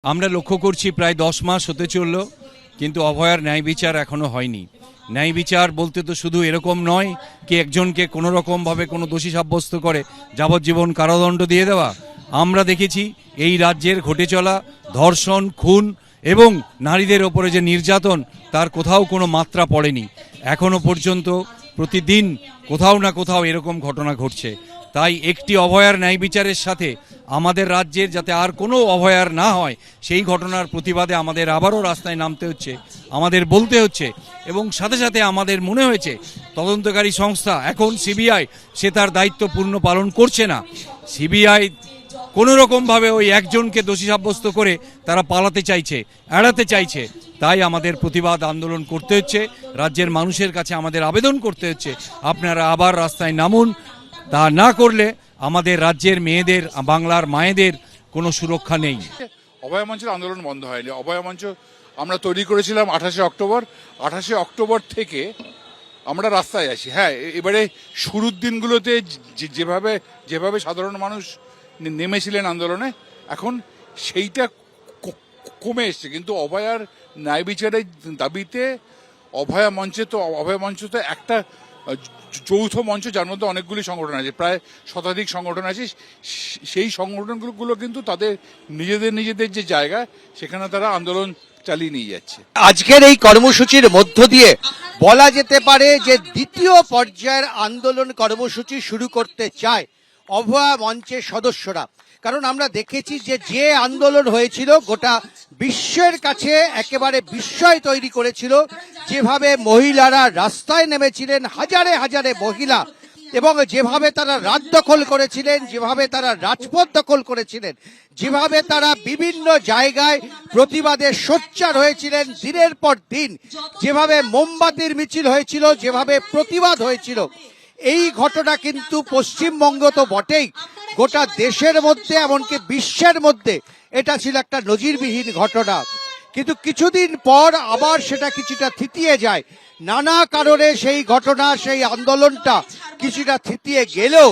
আমরা লক্ষ্য করছি প্রায় 10 মাস হতে চলল, কিন্তু অভয়ার ন্যায় বিচার এখনো হয়নি। ন্যায় বিচার বলতে তো শুধু এরকম নয় কি একজনকে কোনো রকমভাবে কোনো দোষী সাব্যস্ত করে যাবজ্জীবন কারাদণ্ড দিয়ে দেওয়া। আমরা দেখেছি এই রাজ্যের ঘটে চলা ধর্ষণ, খুন এবং নারীদের ওপরে যে নির্যাতন, তার কোথাও কোনো মাত্রা পড়েনি। এখনো পর্যন্ত প্রতিদিন কোথাও না কোথাও এরকম ঘটনা ঘটছে। তাই একটি অভয়ার ন্যায় বিচারের সাথে আমাদের রাজ্যের যাতে আর কোনো অভয়ার না হয়, সেই ঘটনার প্রতিবাদে আমাদের আবারও রাস্তায় নামতে হচ্ছে, আমাদের বলতে হচ্ছে। এবং সাথে সাথে আমাদের মনে হয়েছে তদন্তকারী সংস্থা এখন সিবিআই সে তার দায়িত্ব পূর্ণ পালন করছে না। সিবিআই কোনো রকমভাবে ওই একজনকে দোষী সাব্যস্ত করে তারা পালাতে চাইছে, এড়াতে চাইছে। তাই আমাদের প্রতিবাদ আন্দোলন করতে হচ্ছে, রাজ্যের মানুষের কাছে আমাদের আবেদন করতে হচ্ছে আপনারা আবার রাস্তায় নামুন। তা না করলে আমাদের রাজ্যের মেয়েদের, বাংলার মায়েদের কোনো সুরক্ষা নেই। অভয়া মঞ্চের আন্দোলন বন্ধ হয়নি। অভয়া মঞ্চ আমরা তৈরি করেছিলাম 28শে অক্টোবর। 28শে অক্টোবর থেকে আমরা রাস্তায় আসি। হ্যাঁ, এবারে শুরুর দিনগুলোতে যেভাবে সাধারণ মানুষ নেমেছিলেন আন্দোলনে, এখন সেইটা কমে এসছে। কিন্তু অভয়ার ন্যায় বিচারের দাবিতে অভয়া মঞ্চ তো একটা যৌথ মঞ্চ, যার মধ্যে অনেকগুলি সংগঠন আছে, প্রায় শতাধিক সংগঠন আছে। সেই সংগঠনগুলো কিন্তু তাদের নিজেদের যে জায়গা, সেখানে তারা আন্দোলন চালিয়ে নিয়ে যাচ্ছে। আজকের এই কর্মসূচির মধ্য দিয়ে বলা যেতে পারে যে দ্বিতীয় পর্যায়ের আন্দোলন কর্মসূচি শুরু করতে চায় অভয়া মঞ্চের সদস্যরা। কারণ আমরা দেখেছি যে আন্দোলন হয়েছিল গোটা বিশ্বের কাছে একেবারে বিস্ময় তৈরি করেছিল, যেভাবে মহিলারা রাস্তায় নেমেছিলেন, হাজারে হাজারে মহিলা, এবং যেভাবে তারা রাত দখল করেছিলেন, যেভাবে তারা রাজপথ দখল করেছিলেন, যেভাবে তারা বিভিন্ন জায়গায় প্রতিবাদে সোচ্চার হয়েছিলেন দিনের পর দিন, যেভাবে মোমবাতির মিছিল হয়েছিল, যেভাবে প্রতিবাদ হয়েছিল। এই ঘটনা কিন্তু পশ্চিমবঙ্গ তো বটেই, গোটা দেশের মধ্যে এমনকি বিশ্বের মধ্যে এটা ছিল একটা নজিরবিহীন ঘটনা। কিন্তু কিছুদিন পর আবার সেটা কিছুটা থিতিয়ে যায়। নানা কারণে সেই ঘটনা, সেই আন্দোলনটা কিছুটা থিতিয়ে গেলেও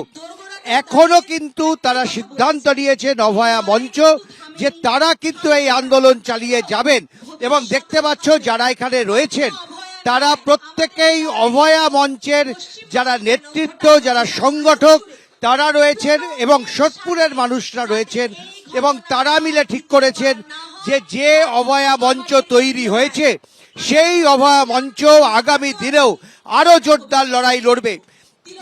এখনো কিন্তু তারা সিদ্ধান্ত নিয়েছেন অভয়া মঞ্চ যে তারা কিন্তু এই আন্দোলন চালিয়ে যাবেন। এবং দেখতে পাচ্ছ যারা এখানে রয়েছেন তারা প্রত্যেকেই অভয়া মঞ্চের যারা নেতৃত্ব, যারা সংগঠক তারা রয়েছেন এবং সোদপুরের মানুষরা রয়েছেন, এবং তারা মিলে ঠিক করেছেন যে অভয়া মঞ্চ তৈরি হয়েছে সেই অভয়া মঞ্চ আগামী দিনেও আরো জোরদার লড়াই লড়বে।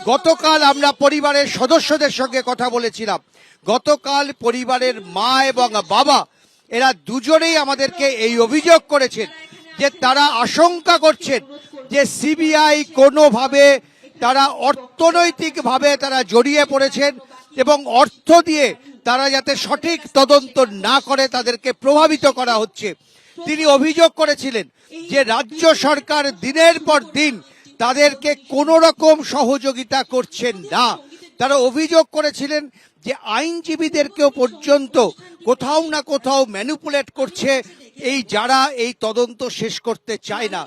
গতকাল আমরা পরিবারের সদস্যদের সঙ্গে কথা বলেছিলাম। গতকাল পরিবারের মা এবং বাবা এরা দুজনেই আমাদেরকে এই অভিযোগ করেছেন যে তারা আশঙ্কা করছেন যে সিবিআই কোনোভাবে তারা অর্থনৈতিকভাবে তারা জড়িয়ে পড়েছেন এবং অর্থ দিয়ে তারা যাতে সঠিক তদন্ত না করে তাদেরকে প্রভাবিত করা হচ্ছে। তিনি অভিযোগ করেছিলেন যে রাজ্য সরকার দিনের পর দিন তাদেরকে কোনো রকম সহযোগিতা করছেন না। তারা অভিযোগ করেছিলেন যে আইনজীবীদেরকেও পর্যন্ত কোথাও না কোথাও ম্যানিপুলেট করছে এই যারা এই তদন্ত শেষ করতে চায় না।